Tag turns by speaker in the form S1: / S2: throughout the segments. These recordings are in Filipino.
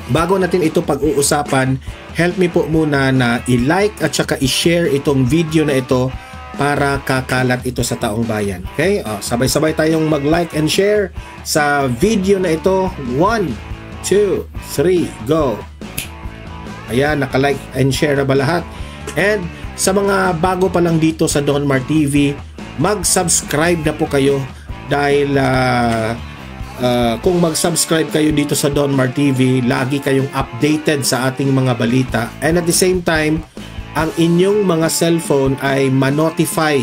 S1: bago natin ito pag-uusapan, help me po muna na i-like at saka i-share itong video na ito para kakalat ito sa taong bayan. Okay? Sabay-sabay tayong mag-like and share sa video na ito. 1, 2, 3, go! Ayan, naka-like and share na ba lahat? And sa mga bago pa lang dito sa Don Mar TV, mag-subscribe na po kayo dahil kung mag-subscribe kayo dito sa Don Mar TV, lagi kayong updated sa ating mga balita. And at the same time, ang inyong mga cellphone ay ma-notify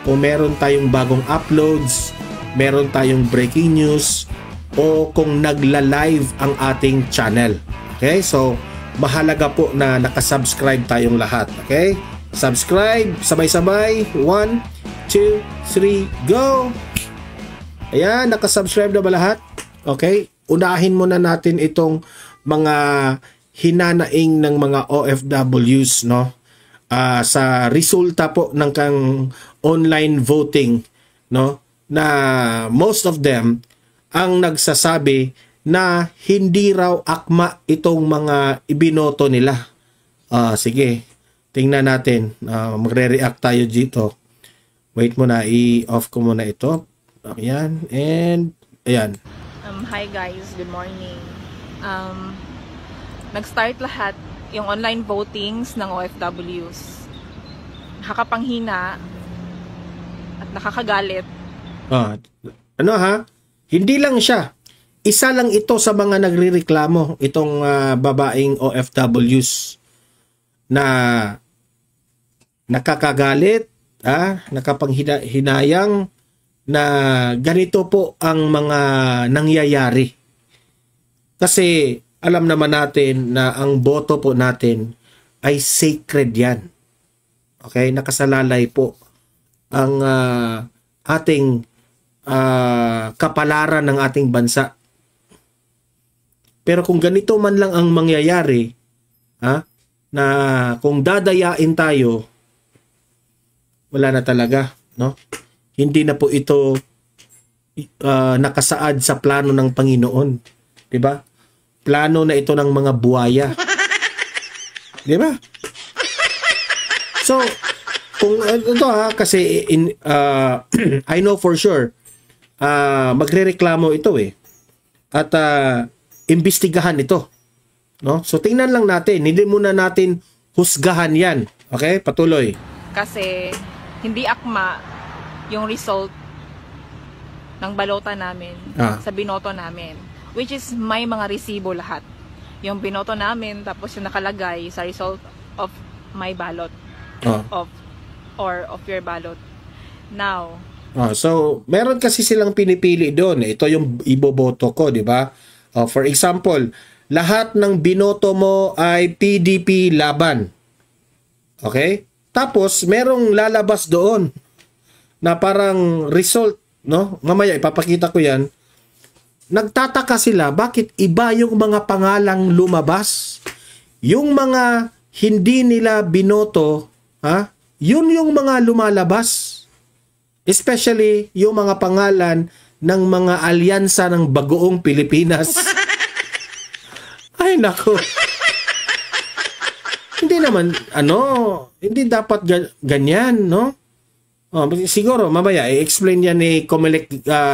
S1: kung meron tayong bagong uploads, meron tayong breaking news, o kung nagla-live ang ating channel. Okay? So, mahalaga po na nakasubscribe tayong lahat. Okay? Subscribe, sabay-sabay. 1, 2, 3, go! Ayan, nakasubscribe na ba lahat? Okay? Unahin muna natin itong mga hinanaing ng mga OFWs, no? Sa resulta po ng kang online voting, no? Na most of them ang nagsasabi na hindi raw akma itong mga ibinoto nila. Sige, tingnan natin. Magre-react tayo dito. Wait muna, i-off ko muna ito. Ayan, and ayan.
S2: Hi guys, good morning. Nag-start lahat yung online votings ng OFWs. Nakakapanghina at nakakagalit.
S1: Ano ha? Hindi lang siya. Isa lang ito sa mga nagrereklamo, itong babaeng OFWs na nakakagalit, nakapanghinayang na ganito po ang mga nangyayari. Kasi alam naman natin na ang boto po natin ay sacred yan. Okay? Nakasalalay po ang ating kapalaran ng ating bansa. Pero kung ganito man lang ang mangyayari, na kung dadayain tayo, wala na talaga, no? Hindi na po ito nakasaad sa plano ng Panginoon, 'di ba? Plano na ito ng mga buhaya. 'Di ba? So, kung ito kasi I know for sure magrereklamo ito at imbestigahan ito, no? So tingnan lang natin, hindi muna natin husgahan yan. Okay, patuloy.
S2: Kasi hindi akma yung result ng balota namin sa binoto namin, which is may mga resibo lahat. Yung binoto namin, tapos yung nakalagay sa result of my ballot, of your ballot. Now,
S1: so, meron kasi silang pinipili doon. Ito yung iboboto ko, di ba? For example, lahat ng binoto mo ay PDP laban. Okay? Tapos, merong lalabas doon na parang result, no? Mamaya, ipapakita ko yan. Nagtataka sila, bakit iba yung mga pangalang lumabas? Yung mga hindi nila binoto, yun yung mga lumalabas. Especially yung mga pangalan ng mga alyansa ng Bagoong Pilipinas. Ay, nako. Hindi naman, hindi dapat ganyan, no? Siguro, mamaya, i-explain yan ni Comelec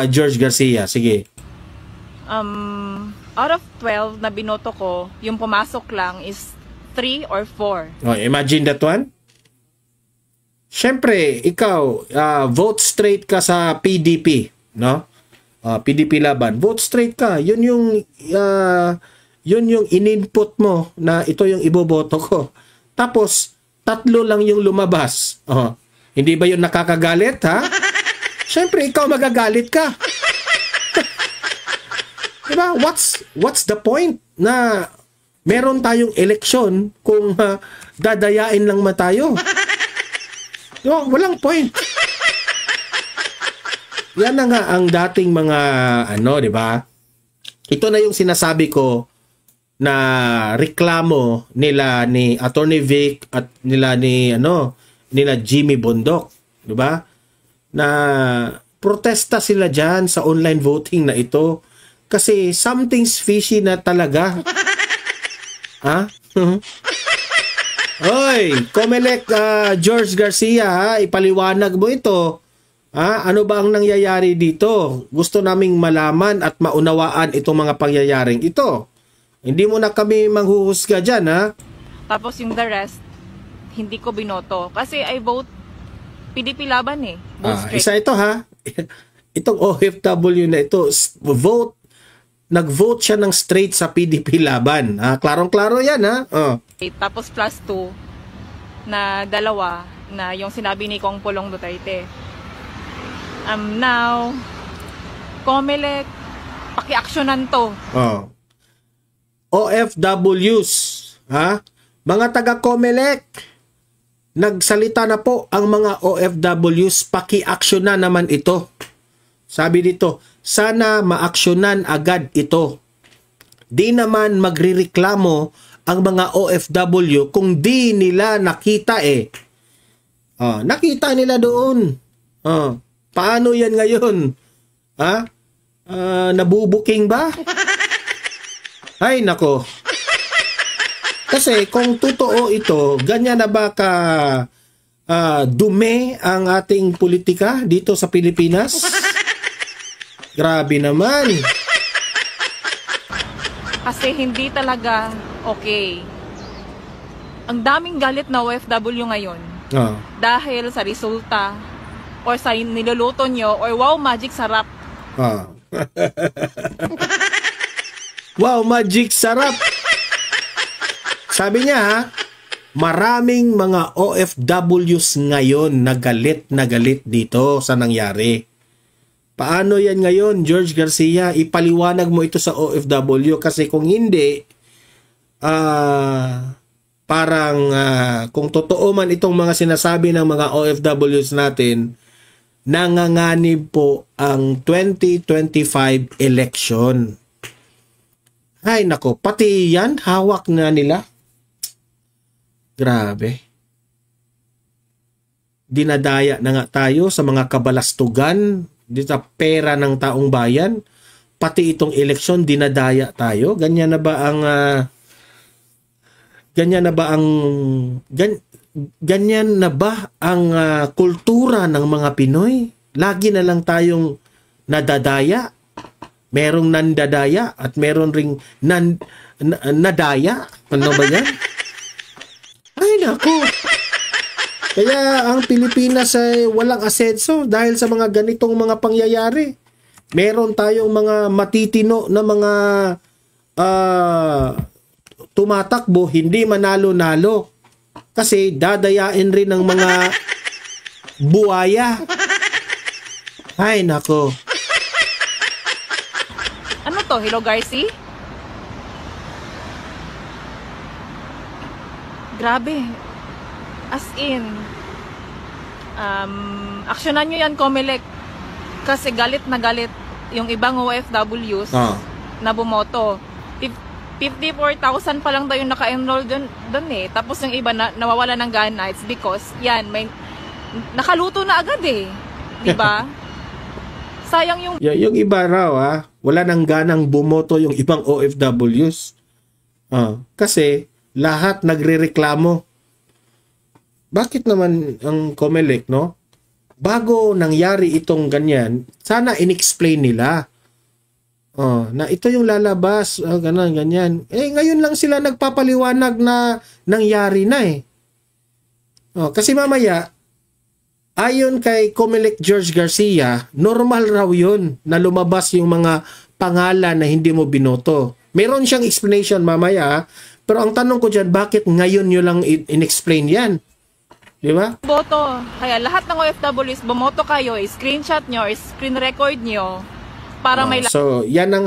S1: George Garcia. Sige.
S2: Out of 12 na binoto ko, yung pumasok lang is 3 or 4.
S1: Imagine that one. Siyempre, ikaw, vote straight ka sa PDP, no? PDP laban. Vote straight ka. Yun yung in-input mo na ito yung iboboto ko. Tapos, 3 lang yung lumabas. Hindi ba yun nakakagalit, ha? Siyempre, ikaw magagalit ka. Diba? What's the point na meron tayong eleksyon kung dadayain lang tayo? Diba? Walang point. Yan na nga ang dating mga diba? Ito na yung sinasabi ko na reklamo nila ni Attorney Vic at nila Jimmy Bondok, di ba? Na protesta sila diyan sa online voting na ito kasi something's fishy na talaga. Ha? Hoy, Comelec George Garcia, ha? Ipaliwanag mo ito. Ha? Ano ba ang nangyayari dito? Gusto naming malaman at maunawaan itong mga pangyayaring ito. Hindi mo na kami manghuhusga dyan, ha?
S2: Tapos yung the rest, hindi ko binoto. Kasi I vote PDP Laban eh.
S1: Isa ito, ha? Itong OFW na ito, nag-vote siya ng straight sa PDP Laban. Klarong-klaro yan, ha?
S2: Tapos plus 2 na dalawa na yung sinabi ni Kong Pulong Duterte. Now, Comelec, paki-aksyonan to.
S1: OFWs, ha? Mga taga-Comelec, nagsalita na po ang mga OFWs, paki-aksyonan naman ito. Sabi dito, sana maaksyonan agad ito. Di naman magrireklamo ang mga OFW kung di nila nakita eh. Nakita nila doon. Paano yan ngayon? Nabubuking ba? Ay nako. Kasi kung totoo ito, ganyan na ba ka dumi ang ating politika dito sa Pilipinas? Grabe naman.
S2: Kasi hindi talaga okay. Ang daming galit na OFW ngayon. Dahil sa resulta or sa niluluto nyo or wow, magic sarap.
S1: Wow, magic sarap. Sabi niya, maraming mga OFWs ngayon na galit dito sa nangyari. Paano yan ngayon, George Garcia? Ipaliwanag mo ito sa OFW kasi kung hindi, parang kung totoo man itong mga sinasabi ng mga OFWs natin, nanganganib po ang 2025 election. Ay nako, pati yan, hawak na nila. Grabe. Dinadaya na nga tayo sa mga kabalastugan dito sa pera ng taong bayan, pati itong eleksyon dinadaya tayo. Ganyan na ba ang kultura ng mga Pinoy? Lagi na lang tayong nadadaya. Merong nandadaya at meron ring nadaya. Ano ba yan? Ay nako. Kaya ang Pilipinas ay walang asenso dahil sa mga ganitong mga pangyayari. Meron tayong mga matitino na mga tumatakbo, hindi manalo-nalo. Kasi dadayain rin ng mga buwaya. Ay, nako.
S2: Ano to, Hello Garci? Grabe. As in, aksyonan nyo yan, Comelec. Kasi galit na galit yung ibang OFWs na bumoto. 54,000 pa lang daw yung naka-enroll dun eh. Tapos yung iba na nawawala ng gana, it's because, yan, may nakaluto na agad eh. Diba? Sayang yung...
S1: Yung iba raw, wala nang ganang bumoto yung ibang OFWs. Kasi lahat nagrereklamo. Bakit naman ang Comelec, no? Bago nangyari itong ganyan, sana in-explain nila. Na ito yung lalabas, ganyan. Ngayon lang sila nagpapaliwanag na nangyari na eh. Kasi mamaya, ayon kay Comelec George Garcia, normal raw yun na lumabas yung mga pangalan na hindi mo binoto. Meron siyang explanation mamaya, pero ang tanong ko dyan, bakit ngayon nyo lang in-explain yan? Di ba?
S2: Boto. Kaya lahat ng OFWs, bumoto kayo, screenshot nyo, screen record nyo, para may...
S1: So, yan ang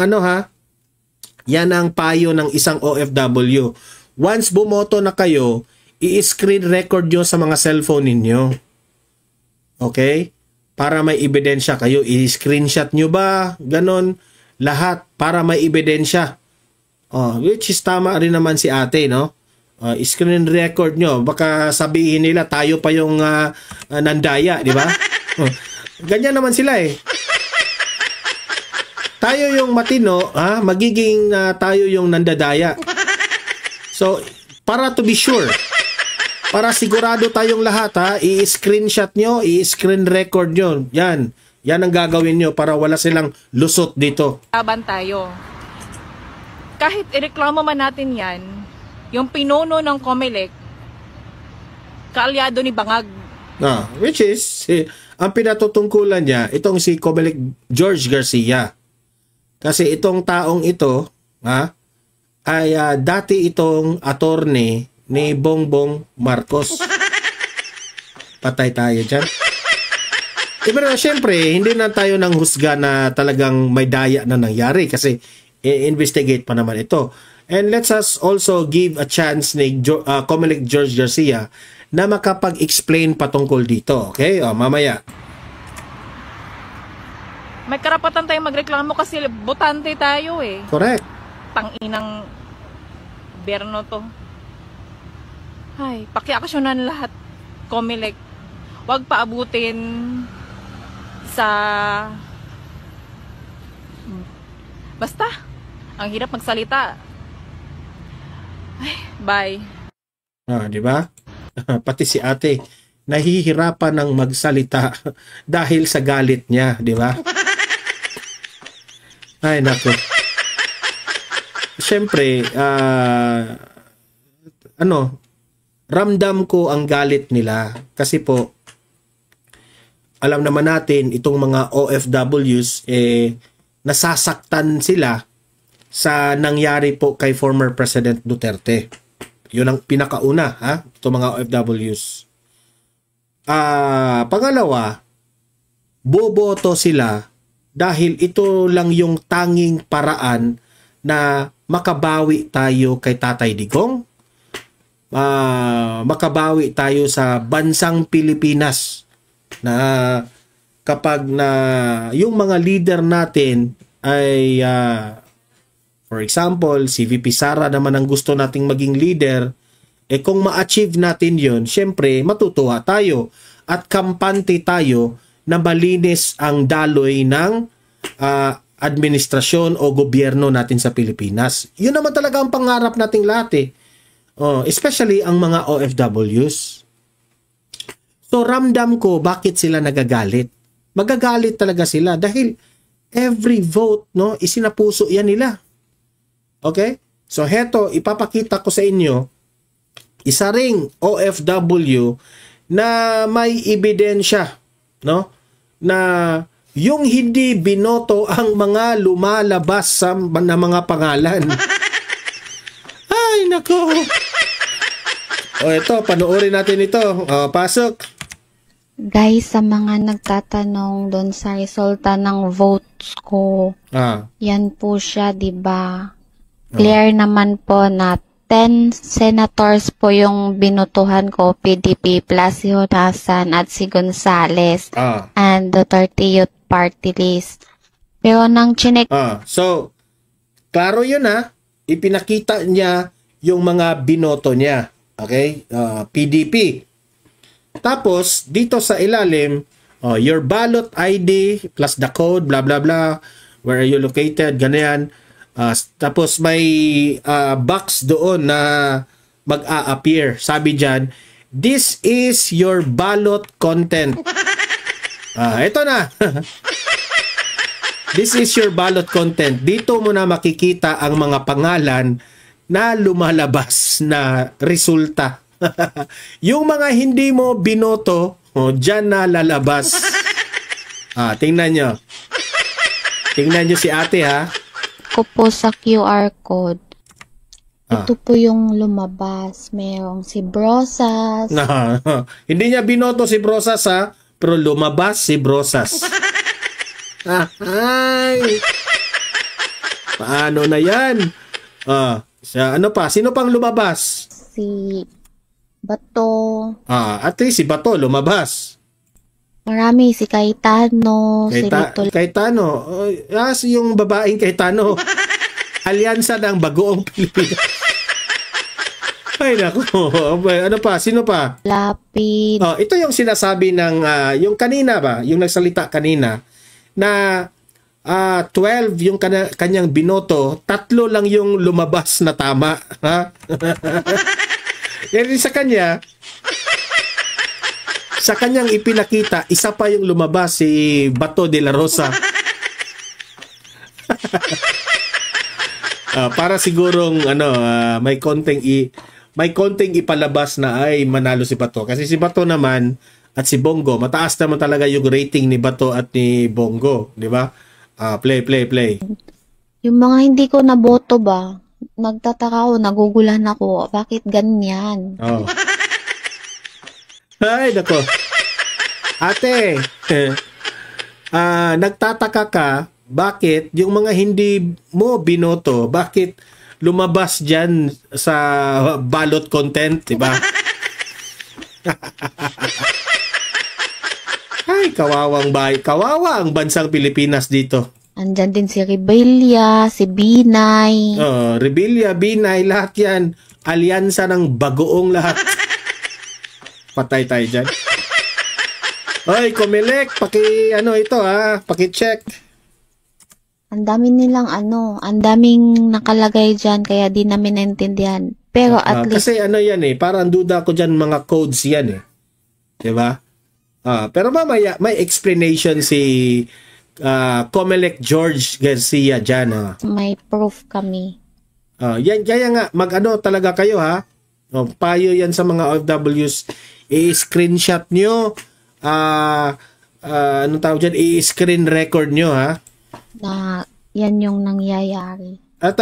S1: yan ang payo ng isang OFW. Once bumoto na kayo, i-screen record nyo sa mga cellphone ninyo. Okay? Para may ebidensya kayo. I-screenshot nyo ba? Ganon. Lahat. Para may ebidensya. Which is tama rin naman si ate, no? Screen record nyo. Baka sabihin nila tayo pa yung nandaya, di ba? Ganyan naman sila eh. Tayo yung matino, magiging tayo yung nandadaya. So, para to be sure, para sigurado tayong lahat ha, i-screenshot nyo, i-screen record nyo. Yan. Yan ang gagawin nyo para wala silang lusot dito.
S2: Laban tayo. Kahit ireklamo man natin yan, yung pinuno ng COMELEC, kaalyado ni Bangag.
S1: Which is, ang pinatutungkulan niya, itong si COMELEC George Garcia. Kasi itong taong ito, ay dati itong attorney ni Bongbong Marcos. Patay tayo dyan. Pero syempre, hindi na tayo nang husga na talagang may daya na nangyari kasi i-investigate pa naman ito. And let's us also give a chance ni COMELEC George Garcia na makapag-explain patungkol dito. Okay? Mamaya.
S2: May karapatan tayong magreklamo kasi botante tayo eh.
S1: Correct.
S2: Tanginang berno to. Ay, pakiaksyonan lahat, COMELEC. Huwag paabutin sa... Basta, ang hirap magsalita. Ay, bye.
S1: Di ba? Pati si ate, nahihirapan ng magsalita dahil sa galit niya, di ba? Ay, nako. Siyempre, ramdam ko ang galit nila kasi po alam naman natin itong mga OFWs nasasaktan sila sa nangyari po kay former President Duterte. Yun ang pinakauna, itong mga OFWs. Pangalawa, boboto sila dahil ito lang yung tanging paraan na makabawi tayo kay Tatay Digong, makabawi tayo sa bansang Pilipinas na kapag na yung mga leader natin ay for example, si VP Sara naman ang gusto nating maging leader, kung ma-achieve natin yun, syempre matutuwa tayo at kampante tayo na malinis ang daloy ng administrasyon o gobyerno natin sa Pilipinas. Yun naman talaga ang pangarap nating lahat especially ang mga OFWs. So ramdam ko bakit sila nagagalit. Magagalit talaga sila dahil every vote isinapuso yan nila. Okay? So heto, ipapakita ko sa inyo isa ring OFW na may ebidensya na yung hindi binoto ang mga lumalabas na mga pangalan. Ay, nako. Ito, panoorin natin ito. Pasok.
S3: Guys, sa mga nagtatanong doon sa resulta ng votes ko, yan po siya, diba? Clear naman po na 10 senators po yung binutuhan ko, PDP, plus si Honasan at si Gonzales, and Duterte Youth Party List. Pero nang chinek...
S1: So, klaro yun ipinakita niya yung mga binoto niya. Okay? PDP. Tapos, dito sa ilalim, your ballot ID plus the code, blah, blah, blah, where are you located, ganyan. Tapos may box doon na mag-a-appear. Sabi dyan, this is your ballot content. Ito na. This is your ballot content. Dito mo na makikita ang mga pangalan na lumalabas na resulta. Yung mga hindi mo binoto, dyan na lalabas. Tingnan nyo. Tingnan nyo si ate
S3: ko po sa QR code. Ito po yung lumabas. Merong si Brosas.
S1: Hindi niya binoto si Brosas pero lumabas si Brosas. Ay! Paano na yan? Ano pa? Sino pang lumabas?
S3: Si Bato.
S1: At least si Bato lumabas.
S3: Marami, si Cayetano, si
S1: Cayetano. Yung babaeng Cayetano. Alyansa ng Bagoong Pilipinas. Ay, naku. Ano pa? Sino pa?
S3: Lapid.
S1: Ito yung sinasabi ng, yung kanina ba? Yung nagsalita kanina, na 12 yung kanyang binoto, 3 lang yung lumabas na tama. Ha? Yan sa kanya, sa kanyang ipinakita, isa pa yung lumabas, si Bato de la Rosa. Para sigurong may konting ipalabas na ay manalo si Bato. Kasi si Bato naman at si Bongo, mataas naman talaga yung rating ni Bato at ni Bongo, di ba? Play.
S3: Yung mga hindi ko naboto ba, nagtataka ako, nagugulan ako, bakit ganyan?
S1: Oh. Ay, nako. Ate, nagtataka ka, bakit yung mga hindi mo binoto, bakit lumabas dyan sa ballot content, di ba? Ay, kawawa ang bansang Pilipinas dito.
S3: Andyan din si Rebilla, si Binay.
S1: Rebilla, Binay, lahat yan. Alyansa ng bagoong lahat. Patay tayo dyan. Oy, Comelec, paki-check.
S3: Ang dami nilang ang daming nakalagay dyan, kaya di namin naintindihan. Pero at least...
S1: Kasi yan parang duda ko dyan, mga codes yan Diba? Pero mamaya, may explanation si Comelec George Garcia dyan.
S3: May proof kami.
S1: Kaya nga, talaga kayo ha. Payo yan sa mga OFWs. I-screenshot nyo. Anong tawag dyan? I-screen record nyo ha.
S3: Na yan yung nangyayari.
S1: At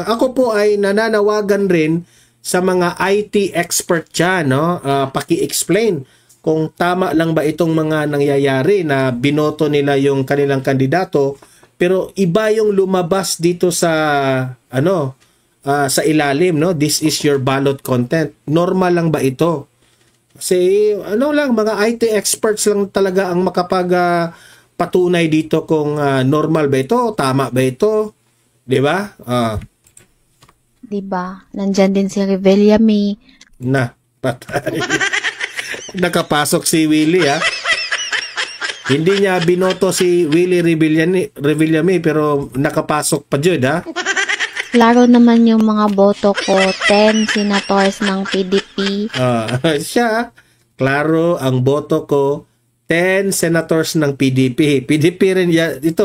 S1: ako po ay nananawagan rin sa mga IT expert dyan. Paki-explain kung tama lang ba itong mga nangyayari na binoto nila yung kanilang kandidato pero iba yung lumabas dito sa sa ilalim, this is your ballot content. Normal lang ba ito? Kasi mga IT experts lang talaga ang patunay dito kung normal ba ito, tama ba ito, 'di ba?
S3: 'Di ba? Nandiyan din si Rebilla May.
S1: Patay. Nakapasok si Willie Hindi niya binoto si Willie Rebilla May pero nakapasok pa dyan
S3: Klaro naman yung mga boto ko, 10 senators ng PDP.
S1: Siya, klaro ang boto ko, 10 senators ng PDP. PDP rin ito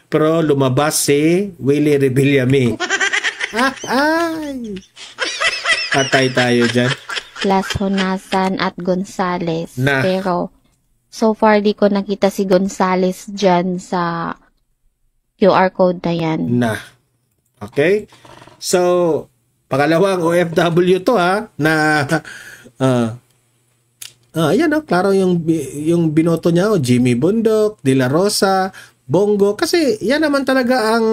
S1: pero lumabas si Willie Rebilla May. Patay tayo dyan.
S3: Plus Honasan at Gonzales. Pero so far di ko nakita si Gonzales dyan sa QR code na yan.
S1: Okay? So, pangalawang OFW to klaro yung binoto niya, Jimmy Bundok, De La Rosa, Bongo, kasi yan naman talaga ang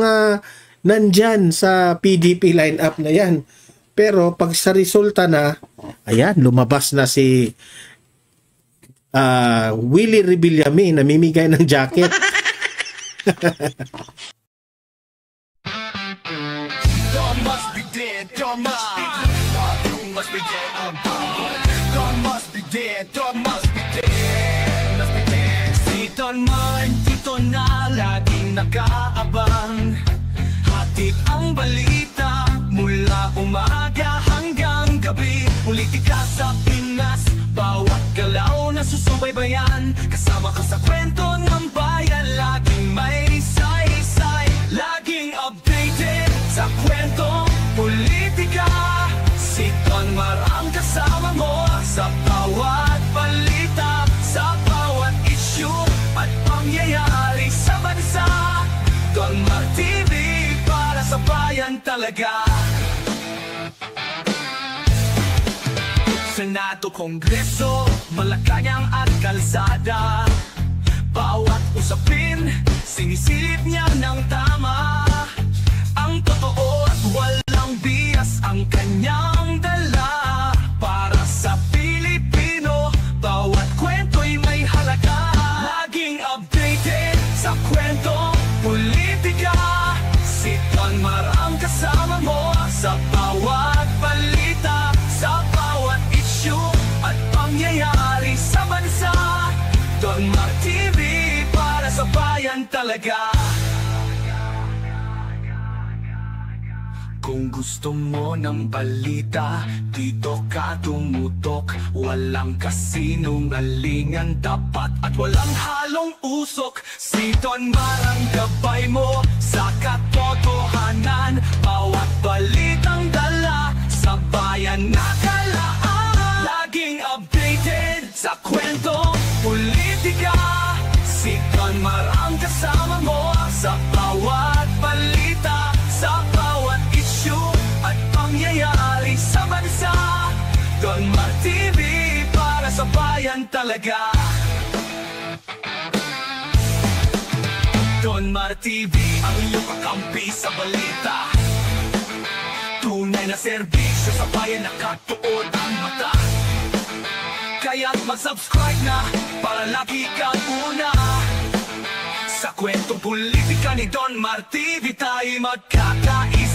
S1: nandyan sa PDP lineup na yan. Pero pag sa resulta na, ayan, lumabas na si Willie Rebilla May, namimigay ng jacket.
S4: Dito na laging nakaabang, hatid ang balita mula umaga hanggang gabi. Politika sa Pinas, bawat galaw na susubaybayan. Kasama ka sa kwento ng bayan, laging may say-say. Laging updated sa kwentong politika. Si Don Marang kasama mo sa bawat balita, sa bawat issue at pangyayari sa bansa. Don Mar TV para sa bayan talaga. Senado, Kongreso, Malacanang at Kalsada, bawat usapin, sinisilip niya ng tama. Ang totoo at walang bias ang kanyang dala. Para sa Pilipino, bawat kwento'y may halaga. Laging updated sa kwentong politika. Si Don Marang kasama mo sa bawat balita, sa bawat issue at pangyayari sa bansa. Don Mar TV para sa bayan talaga. Kung gusto mo ng balita, dito ka tumutok. Walang kasinungalingan dapat at walang halong usok. Si Don Marang gabay mo sa katotohanan. Bawat balitang dala sa bayan nakalaan. Laging updated sa kwentong politika. Si Don Marang kasama mo sa bawat balita, sa bawat issue at pangyayari sa bansa. Don Mar TV para sa bayan talaga. Don Mar TV ang iyong kakampi sa balita. Tunay na serbisyo sa bayan, nakatuon ang mata. Kaya't mag-subscribe na para lagi kang una. Sa kwentong politika ni Don Mar TV tayo magkakaisa.